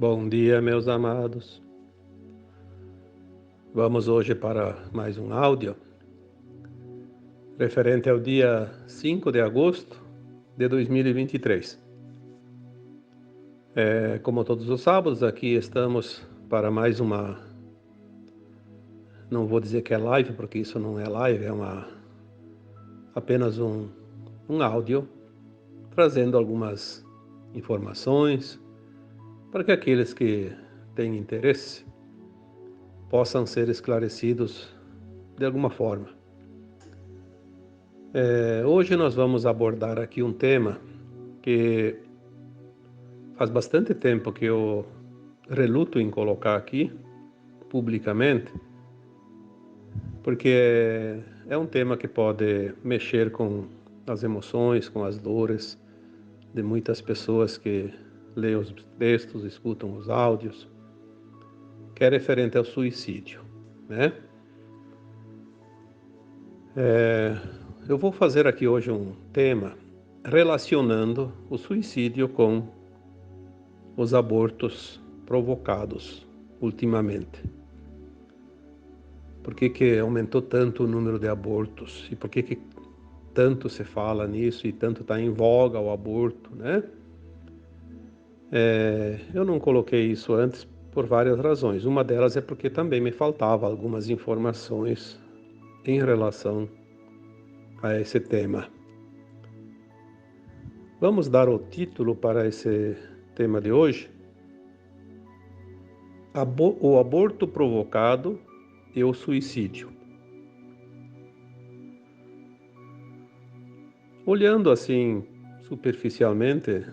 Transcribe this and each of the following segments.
Bom dia, meus amados. Vamos hoje para mais um áudio referente ao dia 5 de agosto de 2023. Como todos os sábados, aqui estamos para mais uma... Não vou dizer que é live, porque isso não é live, apenas um áudio trazendo algumas informações para que aqueles que têm interesse possam ser esclarecidos de alguma forma. Hoje nós vamos abordar aqui um tema que faz bastante tempo que eu reluto em colocar aqui publicamente, porque é um tema que pode mexer com as emoções, com as dores de muitas pessoas que leem os textos, escutam os áudios, que é referente ao suicídio, né? Eu vou fazer aqui hoje um tema relacionando o suicídio com os abortos provocados ultimamente. Por que aumentou tanto o número de abortos? E por que tanto se fala nisso e tanto está em voga o aborto, né? Eu não coloquei isso antes por várias razões. Uma delas é porque também me faltavam algumas informações em relação a esse tema. Vamos dar o título para esse tema de hoje: O aborto provocado e o suicídio. Olhando assim superficialmente,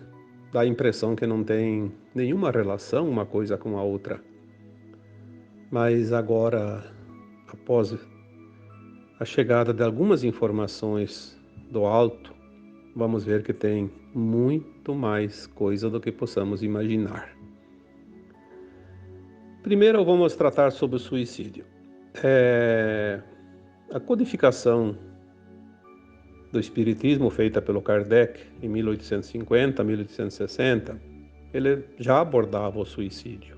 dá a impressão que não tem nenhuma relação uma coisa com a outra. Mas agora, após a chegada de algumas informações do alto, vamos ver que tem muito mais coisa do que possamos imaginar. Primeiro vamos tratar sobre o suicídio. A codificação do Espiritismo, feita pelo Kardec em 1850, 1860, ele já abordava o suicídio.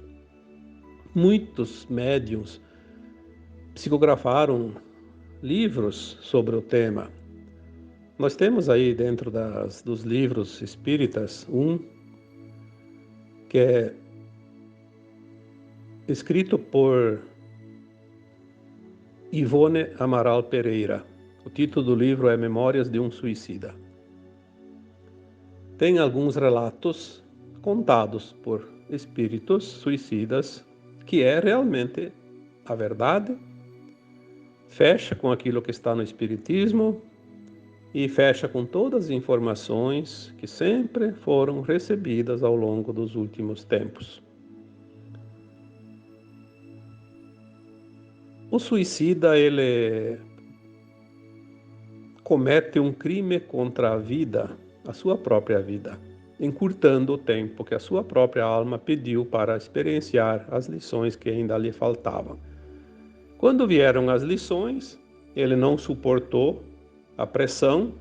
Muitos médiuns psicografaram livros sobre o tema. Nós temos aí dentro dos livros espíritas um que é escrito por Ivone Amaral Pereira. O título do livro é Memórias de um Suicida. Tem alguns relatos contados por espíritos suicidas que é realmente a verdade, fecha com aquilo que está no Espiritismo e fecha com todas as informações que sempre foram recebidas ao longo dos últimos tempos. O suicida, ele comete um crime contra a vida, a sua própria vida, encurtando o tempo que a sua própria alma pediu para experienciar as lições que ainda lhe faltavam. Quando vieram as lições, ele não suportou a pressão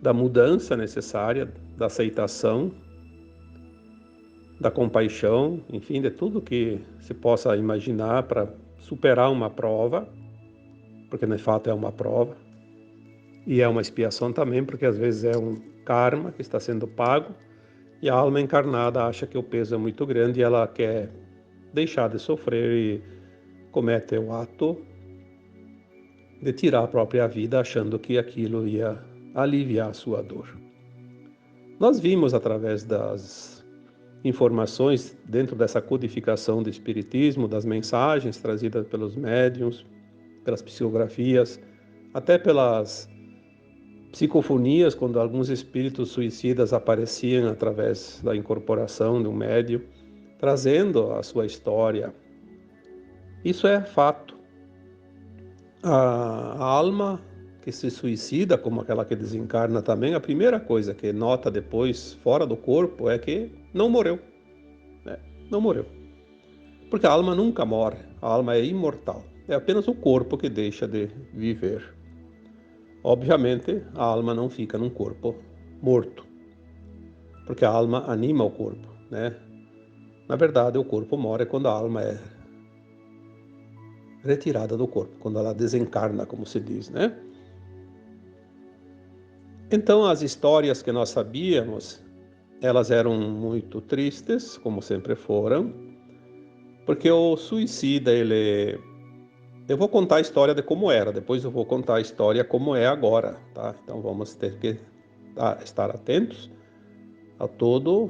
da mudança necessária, da aceitação, da compaixão, enfim, de tudo que se possa imaginar para superar uma prova, porque de fato é uma prova, e é uma expiação também, porque às vezes é um karma que está sendo pago, e a alma encarnada acha que o peso é muito grande e ela quer deixar de sofrer e comete o ato de tirar a própria vida, achando que aquilo ia aliviar a sua dor. Nós vimos através das informações dentro dessa codificação do Espiritismo, das mensagens trazidas pelos médiuns, pelas psicografias, até pelas psicofonias, quando alguns espíritos suicidas apareciam através da incorporação de um médium, trazendo a sua história. Isso é fato. A alma que se suicida, como aquela que desencarna também, a primeira coisa que nota depois, fora do corpo, é que não morreu. Não morreu. Porque a alma nunca morre, a alma é imortal. É apenas o corpo que deixa de viver. Obviamente, a alma não fica num corpo morto, porque a alma anima o corpo, né? Na verdade, o corpo morre quando a alma é retirada do corpo, quando ela desencarna, como se diz, né? Então, as histórias que nós sabíamos, elas eram muito tristes, como sempre foram, porque o suicida, eu vou contar a história de como era, depois eu vou contar a história como é agora, tá? Então, vamos ter que estar atentos a todo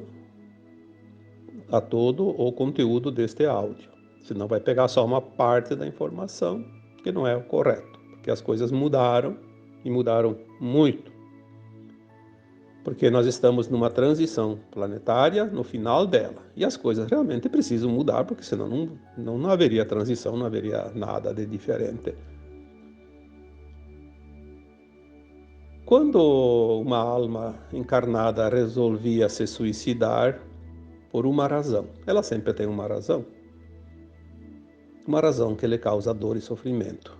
o conteúdo deste áudio. Senão vai pegar só uma parte da informação, que não é o correto, porque as coisas mudaram e mudaram muito. Porque nós estamos numa transição planetária no final dela. E as coisas realmente precisam mudar, porque senão não haveria transição, não haveria nada de diferente. Quando uma alma encarnada resolvia se suicidar, por uma razão, ela sempre tem uma razão que lhe causa dor e sofrimento.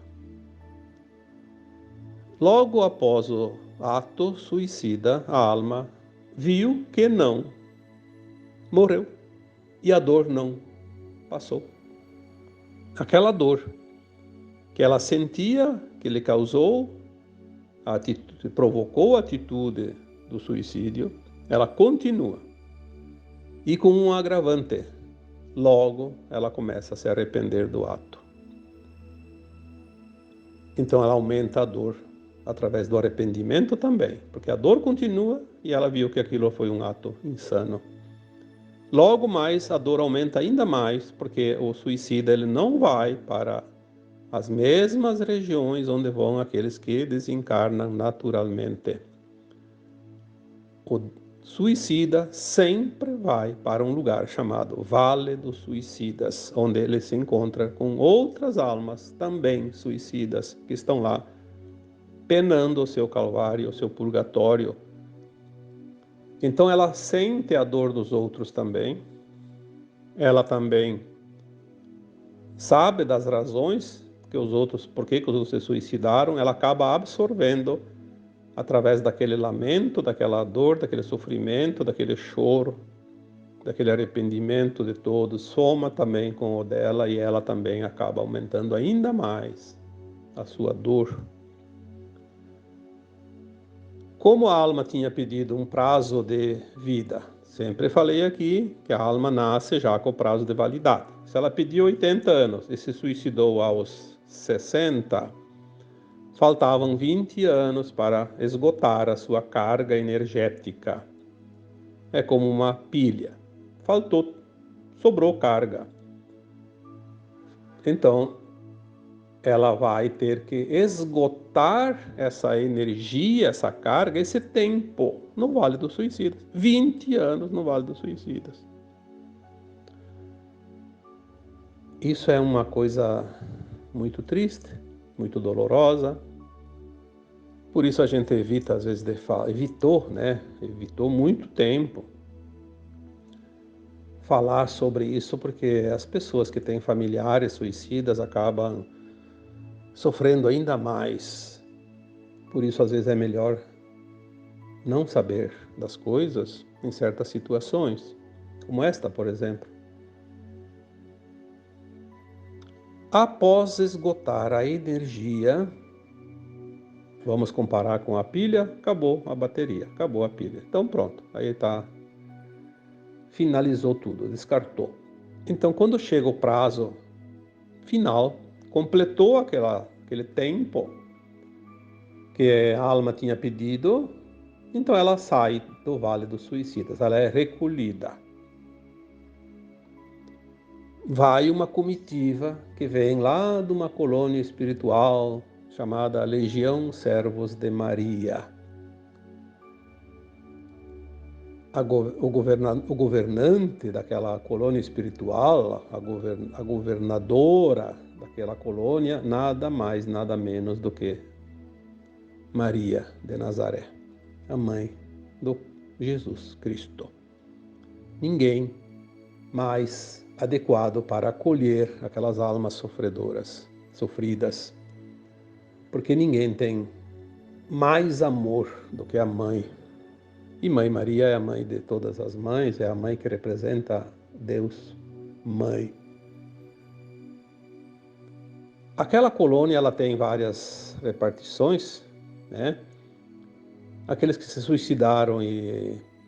Logo após o ato suicida, a alma viu que não morreu e a dor não passou. Aquela dor que ela sentia, que lhe causou, provocou a atitude do suicídio, ela continua. E com um agravante, logo ela começa a se arrepender do ato. Então ela aumenta a dor através do arrependimento também, porque a dor continua e ela viu que aquilo foi um ato insano. Logo mais a dor aumenta ainda mais, porque o suicida ele não vai para as mesmas regiões onde vão aqueles que desencarnam naturalmente. O suicida sempre vai para um lugar chamado Vale dos Suicidas, onde ele se encontra com outras almas também suicidas que estão lá penando o seu calvário, o seu purgatório. Então ela sente a dor dos outros também. Ela também sabe das razões que os outros, por que os outros se suicidaram. Ela acaba absorvendo através daquele lamento, daquela dor, daquele sofrimento, daquele choro, daquele arrependimento de todos, soma também com o dela e ela também acaba aumentando ainda mais a sua dor. Como a alma tinha pedido um prazo de vida, sempre falei aqui que a alma nasce já com o prazo de validade. Se ela pediu 80 anos e se suicidou aos 60, faltavam 20 anos para esgotar a sua carga energética. É como uma pilha. Sobrou carga. Então, ela vai ter que esgotar essa energia, essa carga, esse tempo no Vale dos Suicidas. 20 anos no Vale dos Suicidas. Isso é uma coisa muito triste, muito dolorosa. Por isso a gente evita, às vezes, evitou muito tempo falar sobre isso, porque as pessoas que têm familiares suicidas acabam sofrendo ainda mais. Por isso, às vezes, é melhor não saber das coisas em certas situações, como esta, por exemplo. Após esgotar a energia, vamos comparar com a pilha, acabou a bateria, acabou a pilha. Então pronto, aí finalizou tudo, descartou. Então quando chega o prazo final, completou aquele tempo que a alma tinha pedido, então ela sai do Vale dos Suicidas, ela é recolhida. Vai uma comitiva que vem lá de uma colônia espiritual chamada Legião Servos de Maria. O governante daquela colônia espiritual, a governadora daquela colônia, nada mais, nada menos do que Maria de Nazaré, a mãe do Jesus Cristo. Ninguém mais adequado para acolher aquelas almas sofridas, porque ninguém tem mais amor do que a mãe. E Mãe Maria é a mãe de todas as mães, é a mãe que representa Deus Mãe. Aquela colônia ela tem várias repartições, né? Aqueles que se suicidaram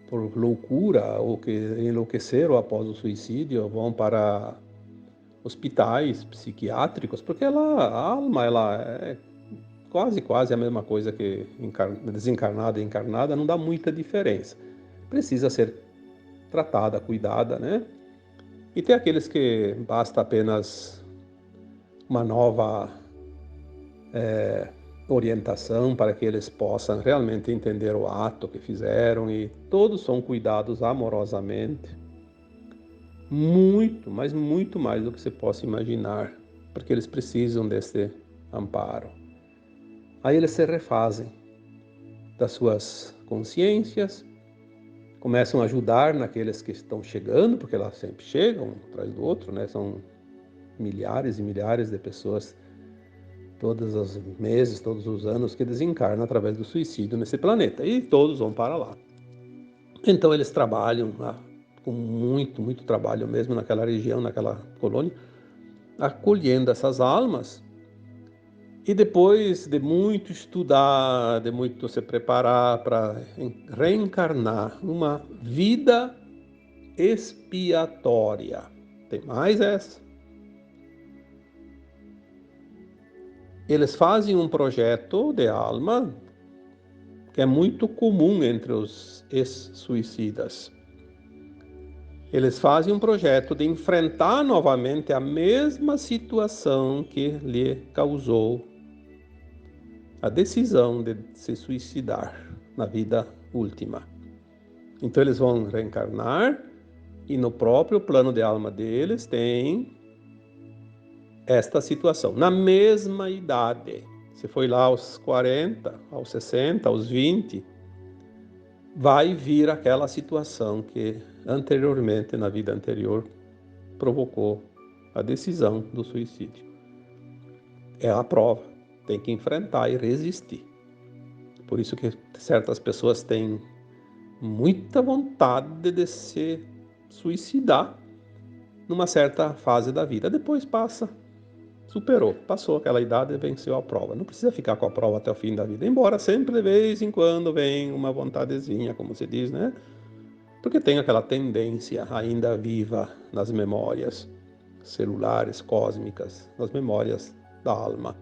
por loucura ou que enlouqueceram após o suicídio vão para hospitais psiquiátricos, porque a alma ela é quase a mesma coisa que desencarnada e encarnada, não dá muita diferença. Precisa ser tratada, cuidada, né? E tem aqueles que basta apenas uma nova orientação para que eles possam realmente entender o ato que fizeram e todos são cuidados amorosamente, muito, mas muito mais do que você possa imaginar, porque eles precisam desse amparo. Aí eles se refazem das suas consciências, começam a ajudar naqueles que estão chegando, porque elas sempre chegam um atrás do outro, né? São milhares e milhares de pessoas todos os meses, todos os anos que desencarnam através do suicídio nesse planeta, e todos vão para lá. Então eles trabalham com muito trabalho mesmo naquela região, naquela colônia, acolhendo essas almas. E depois de muito estudar, de muito se preparar para reencarnar numa vida expiatória. Tem mais essa. Eles fazem um projeto de alma que é muito comum entre os ex-suicidas. Eles fazem um projeto de enfrentar novamente a mesma situação que lhe causou a decisão de se suicidar na vida última. Então eles vão reencarnar e no próprio plano de alma deles tem esta situação. Na mesma idade, se foi lá aos 40, aos 60, aos 20, vai vir aquela situação que anteriormente, na vida anterior, provocou a decisão do suicídio. É a prova, tem que enfrentar e resistir. Por isso que certas pessoas têm muita vontade de se suicidar numa certa fase da vida. Depois passa, superou, passou aquela idade e venceu a prova. Não precisa ficar com a prova até o fim da vida, embora sempre de vez em quando vem uma vontadezinha, como se diz, né? Porque tem aquela tendência ainda viva nas memórias celulares, cósmicas, nas memórias da alma.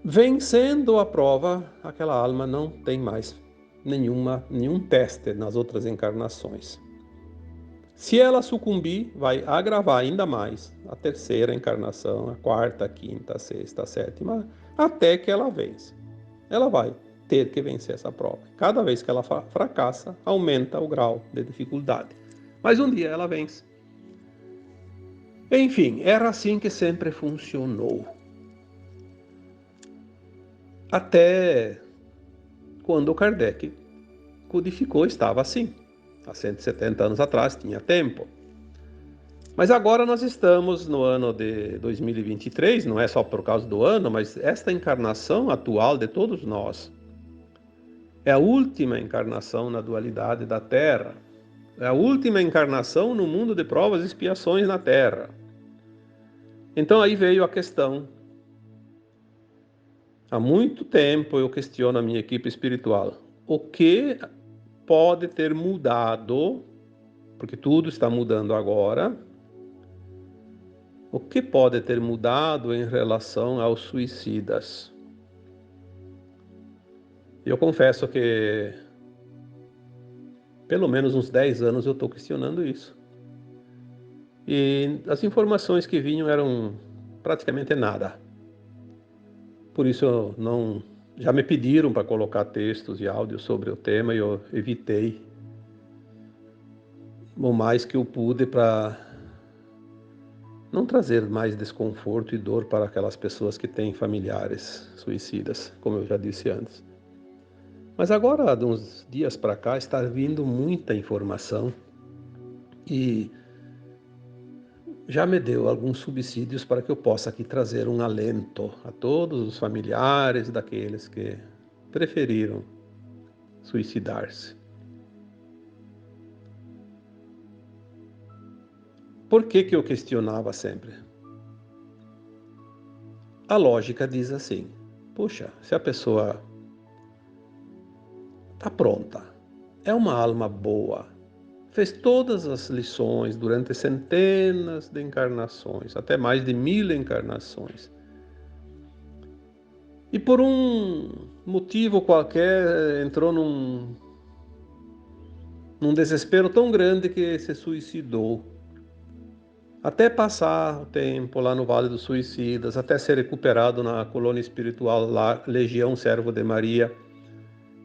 Vencendo a prova, aquela alma não tem mais nenhum teste nas outras encarnações. Se ela sucumbir, vai agravar ainda mais a terceira encarnação, a quarta, a quinta, a sexta, a sétima, até que ela vence. Ela vai ter que vencer essa prova. Cada vez que ela fracassa, aumenta o grau de dificuldade. Mas um dia ela vence. Enfim, era assim que sempre funcionou. Até quando o Kardec codificou, estava assim. Há 170 anos atrás, tinha tempo. Mas agora nós estamos no ano de 2023, não é só por causa do ano, mas esta encarnação atual de todos nós é a última encarnação na dualidade da Terra. É a última encarnação no mundo de provas e expiações na Terra. Então aí veio a questão. Há muito tempo eu questiono a minha equipe espiritual. O que pode ter mudado, porque tudo está mudando agora, o que pode ter mudado em relação aos suicidas? Eu confesso que pelo menos uns 10 anos eu estou questionando isso. E as informações que vinham eram praticamente nada. Por isso eu não... Já me pediram para colocar textos e áudios sobre o tema e eu evitei o mais que eu pude para não trazer mais desconforto e dor para aquelas pessoas que têm familiares suicidas, como eu já disse antes. Mas agora, de uns dias para cá, está vindo muita informação e já me deu alguns subsídios para que eu possa aqui trazer um alento a todos os familiares daqueles que preferiram suicidar-se. Por que eu questionava sempre? A lógica diz assim: puxa, se a pessoa está pronta, é uma alma boa, fez todas as lições durante centenas de encarnações, até mais de 1000 encarnações, e por um motivo qualquer entrou num desespero tão grande que se suicidou. Até passar o tempo lá no Vale dos Suicidas, até ser recuperado na colônia espiritual lá, Legião Servo de Maria.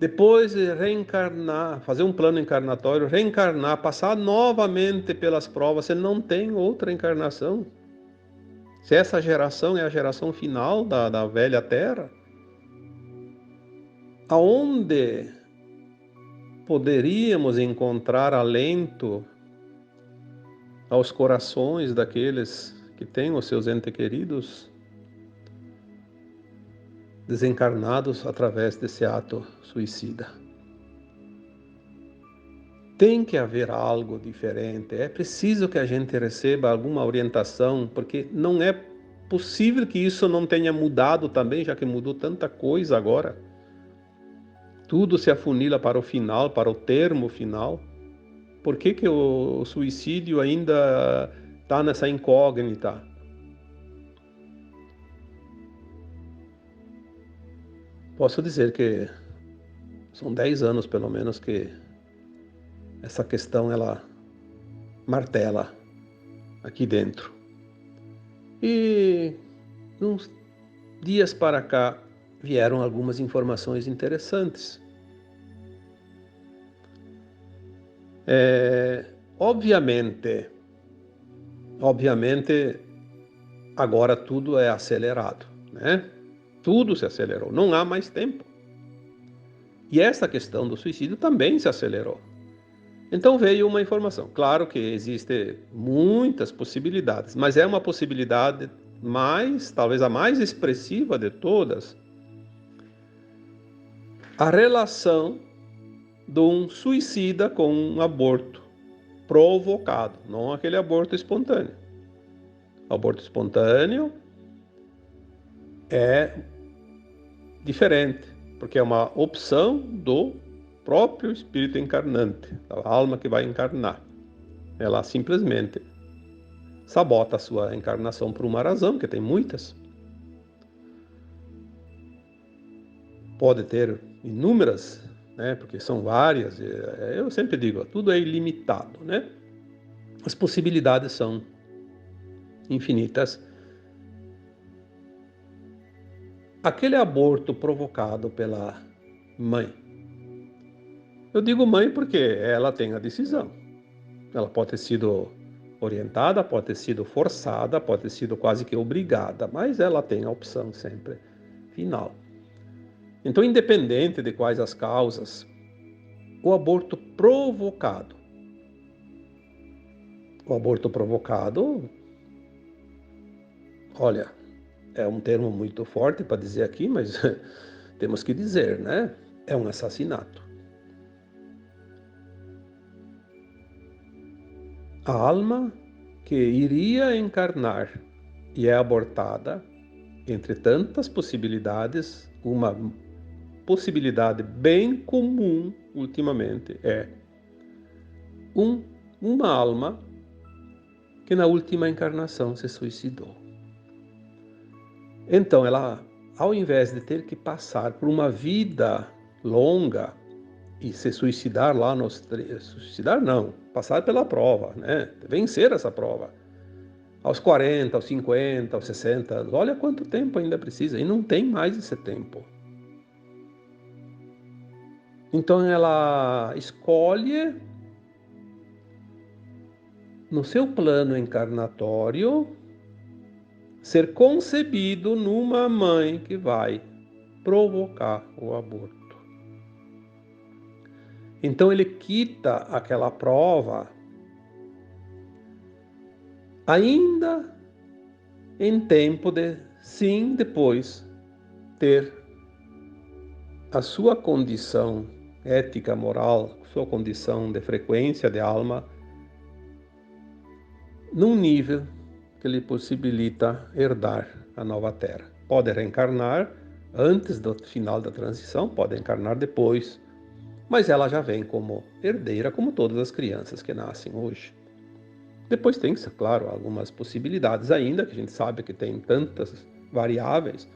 Depois de reencarnar, fazer um plano encarnatório, reencarnar, passar novamente pelas provas, você não tem outra encarnação. Se essa geração é a geração final da velha Terra, aonde poderíamos encontrar alento aos corações daqueles que têm os seus entes queridos desencarnados através desse ato suicida? Tem que haver algo diferente, é preciso que a gente receba alguma orientação, porque não é possível que isso não tenha mudado também, já que mudou tanta coisa agora. Tudo se afunila para o final, para o termo final. Por que o suicídio ainda está nessa incógnita? Posso dizer que são 10 anos, pelo menos, que essa questão ela martela aqui dentro. E uns dias para cá vieram algumas informações interessantes. Obviamente, agora tudo é acelerado, né? Tudo se acelerou, não há mais tempo. E essa questão do suicídio também se acelerou. Então veio uma informação. Claro que existem muitas possibilidades, mas é uma possibilidade talvez a mais expressiva de todas, a relação de um suicida com um aborto provocado, não aquele aborto espontâneo. O aborto espontâneo é diferente, porque é uma opção do próprio espírito encarnante, a alma que vai encarnar. Ela simplesmente sabota a sua encarnação por uma razão, que tem muitas. Pode ter inúmeras, né? Porque são várias. Eu sempre digo, tudo é ilimitado, né? As possibilidades são infinitas. Aquele aborto provocado pela mãe. Eu digo mãe porque ela tem a decisão. Ela pode ter sido orientada, pode ter sido forçada, pode ter sido quase que obrigada, mas ela tem a opção sempre final. Então, independente de quais as causas, o aborto provocado. O aborto provocado, olha, é um termo muito forte para dizer aqui, mas temos que dizer, né? É um assassinato. A alma que iria encarnar e é abortada, entre tantas possibilidades, uma possibilidade bem comum ultimamente é uma alma que na última encarnação se suicidou. Então ela, ao invés de ter que passar por uma vida longa e se suicidar lá suicidar não, passar pela prova, né? Vencer essa prova. Aos 40, aos 50, aos 60 anos, olha quanto tempo ainda precisa, e não tem mais esse tempo. Então ela escolhe, no seu plano encarnatório, ser concebido numa mãe que vai provocar o aborto. Então ele quita aquela prova ainda em tempo de, sim, depois ter a sua condição ética, moral, sua condição de frequência de alma num nível que lhe possibilita herdar a nova terra. Pode reencarnar antes do final da transição, pode encarnar depois, mas ela já vem como herdeira, como todas as crianças que nascem hoje. Depois tem, claro, algumas possibilidades ainda, que a gente sabe que tem tantas variáveis.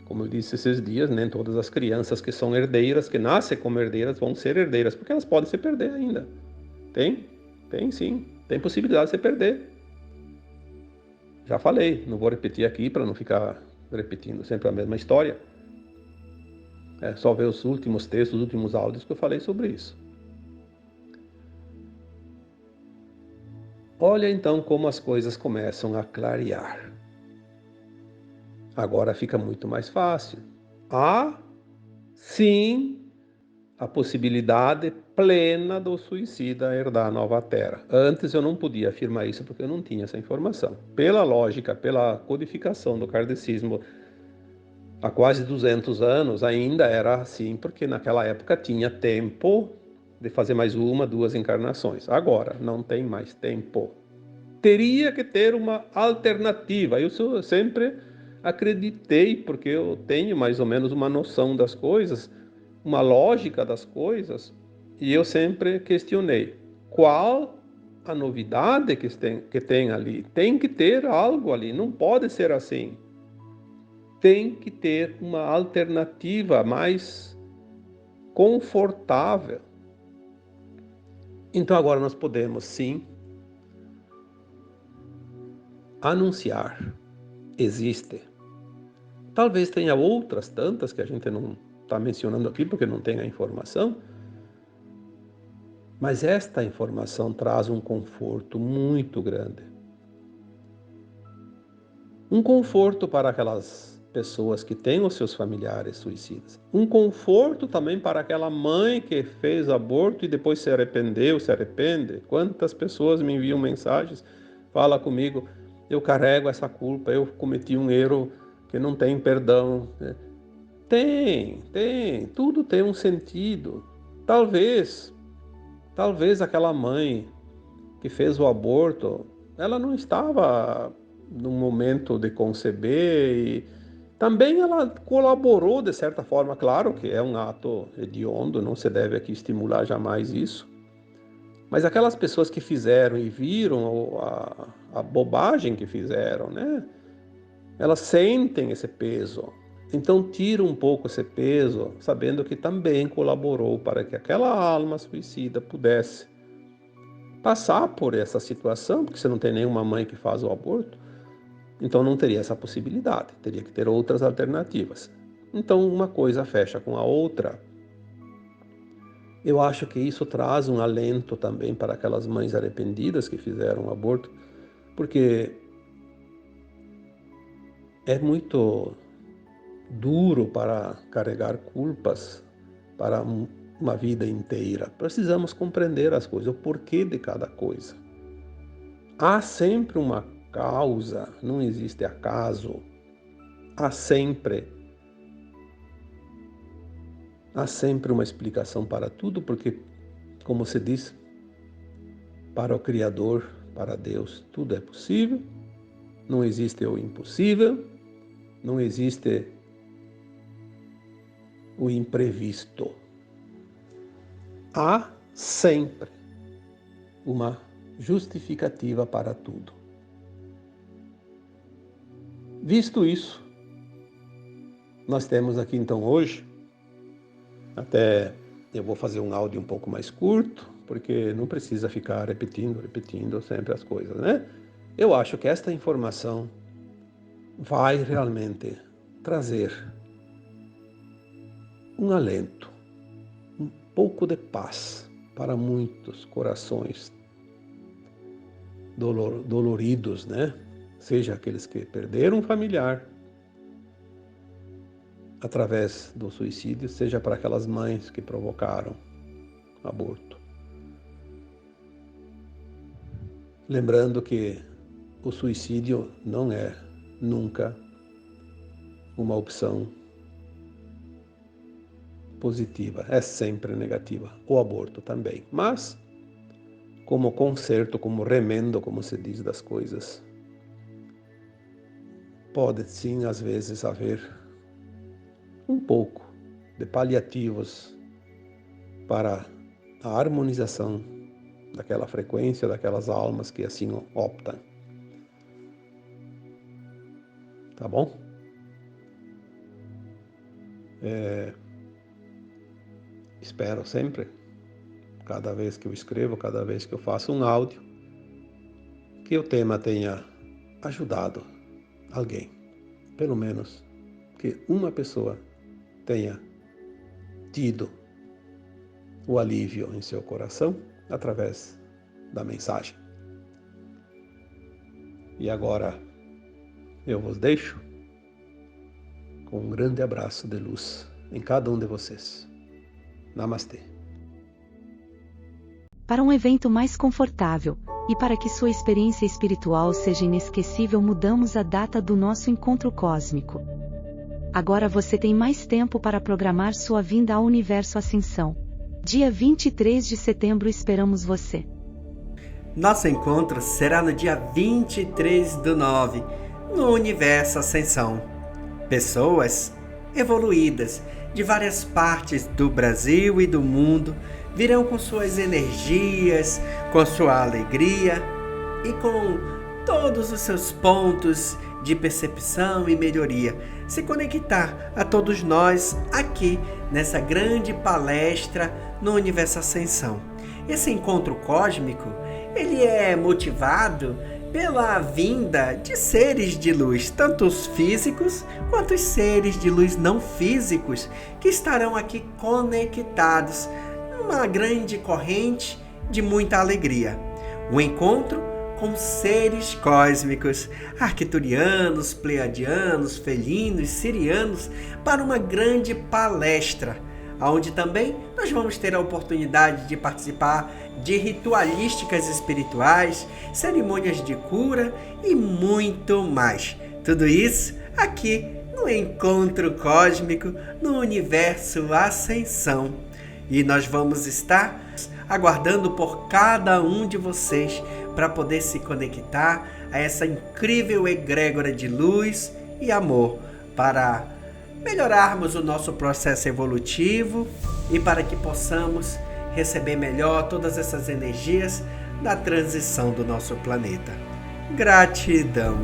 Como eu disse esses dias, nem todas as crianças que são herdeiras, que nascem como herdeiras, vão ser herdeiras, porque elas podem se perder ainda. Tem sim, tem possibilidade de se perder. Já falei, não vou repetir aqui para não ficar repetindo sempre a mesma história. É só ver os últimos textos, os últimos áudios que eu falei sobre isso. Olha então como as coisas começam a clarear. Agora fica muito mais fácil. Há, sim, a possibilidade plena do suicida herdar a nova terra. Antes eu não podia afirmar isso porque eu não tinha essa informação. Pela lógica, pela codificação do kardecismo, há quase 200 anos ainda era assim, porque naquela época tinha tempo de fazer mais uma, duas encarnações. Agora não tem mais tempo. Teria que ter uma alternativa. Eu sempre acreditei, porque eu tenho mais ou menos uma noção das coisas, uma lógica das coisas, e eu sempre questionei qual a novidade que tem ali. Tem que ter algo ali, não pode ser assim. Tem que ter uma alternativa mais confortável. Então agora nós podemos sim anunciar. Existe. Talvez tenha outras tantas que a gente não está mencionando aqui porque não tem a informação, mas esta informação traz um conforto muito grande. Um conforto para aquelas pessoas que têm os seus familiares suicidas. Um conforto também para aquela mãe que fez aborto e depois se arrependeu, se arrepende. Quantas pessoas me enviam mensagens, fala comigo, eu carrego essa culpa, eu cometi um erro que não tem perdão. Tudo tem um sentido. Talvez, talvez aquela mãe que fez o aborto, ela não estava no momento de conceber e também ela colaborou de certa forma, claro que é um ato hediondo, não se deve aqui estimular jamais isso, mas aquelas pessoas que fizeram e viram a bobagem que fizeram, né? Elas sentem esse peso. Então tira um pouco esse peso, sabendo que também colaborou para que aquela alma suicida pudesse passar por essa situação, porque você não tem nenhuma mãe que faz o aborto, então não teria essa possibilidade, teria que ter outras alternativas. Então uma coisa fecha com a outra. Eu acho que isso traz um alento também para aquelas mães arrependidas que fizeram o aborto, porque é muito duro para carregar culpas para uma vida inteira. Precisamos compreender as coisas, o porquê de cada coisa. Há sempre uma causa, não existe acaso. Há sempre, há sempre uma explicação para tudo, porque, como se diz, para o Criador, para Deus, tudo é possível. Não existe o impossível, não existe o imprevisto. Há sempre uma justificativa para tudo. Visto isso, nós temos aqui então hoje, até eu vou fazer um áudio um pouco mais curto, porque não precisa ficar repetindo sempre as coisas, né? Eu acho que esta informação vai realmente trazer um alento, um pouco de paz para muitos corações doloridos, né? Seja aqueles que perderam um familiar através do suicídio, seja para aquelas mães que provocaram aborto. Lembrando que o suicídio não é nunca uma opção positiva, é sempre negativa. O aborto também. Mas, como conserto, como remendo, como se diz, das coisas. Pode sim, às vezes, haver um pouco de paliativos para a harmonização daquela frequência, daquelas almas que assim optam. Tá bom? Espero sempre, cada vez que eu escrevo, cada vez que eu faço um áudio, que o tema tenha ajudado alguém. Pelo menos que uma pessoa tenha tido o alívio em seu coração através da mensagem. E agora eu vos deixo com um grande abraço de luz em cada um de vocês. Namastê. Para um evento mais confortável, e para que sua experiência espiritual seja inesquecível, mudamos a data do nosso encontro cósmico. Agora você tem mais tempo para programar sua vinda ao Universo Ascensão. Dia 23 de setembro esperamos você. Nosso encontro será no dia 23/9, no Universo Ascensão. Pessoas evoluídas de várias partes do Brasil e do mundo virão com suas energias, com sua alegria e com todos os seus pontos de percepção e melhoria, se conectar a todos nós aqui nessa grande palestra no Universo Ascensão. Esse encontro cósmico, ele é motivado pela vinda de seres de luz, tanto os físicos quanto os seres de luz não físicos, que estarão aqui conectados numa grande corrente de muita alegria. O encontro com seres cósmicos, arcturianos, pleiadianos, felinos, sirianos, para uma grande palestra, onde também nós vamos ter a oportunidade de participar de ritualísticas espirituais, cerimônias de cura e muito mais. Tudo isso aqui no Encontro Cósmico no Universo Ascensão. E nós vamos estar aguardando por cada um de vocês para poder se conectar a essa incrível egrégora de luz e amor, para melhorarmos o nosso processo evolutivo e para que possamos receber melhor todas essas energias da transição do nosso planeta. Gratidão!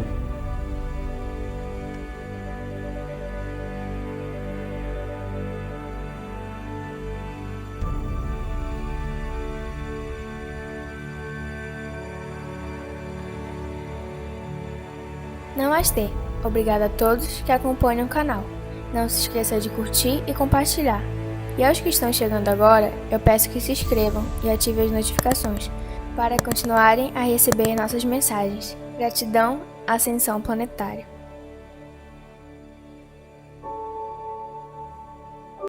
Namastê! Obrigada a todos que acompanham o canal. Não se esqueça de curtir e compartilhar. E aos que estão chegando agora, eu peço que se inscrevam e ativem as notificações para continuarem a receber nossas mensagens. Gratidão, Ascensão Planetária.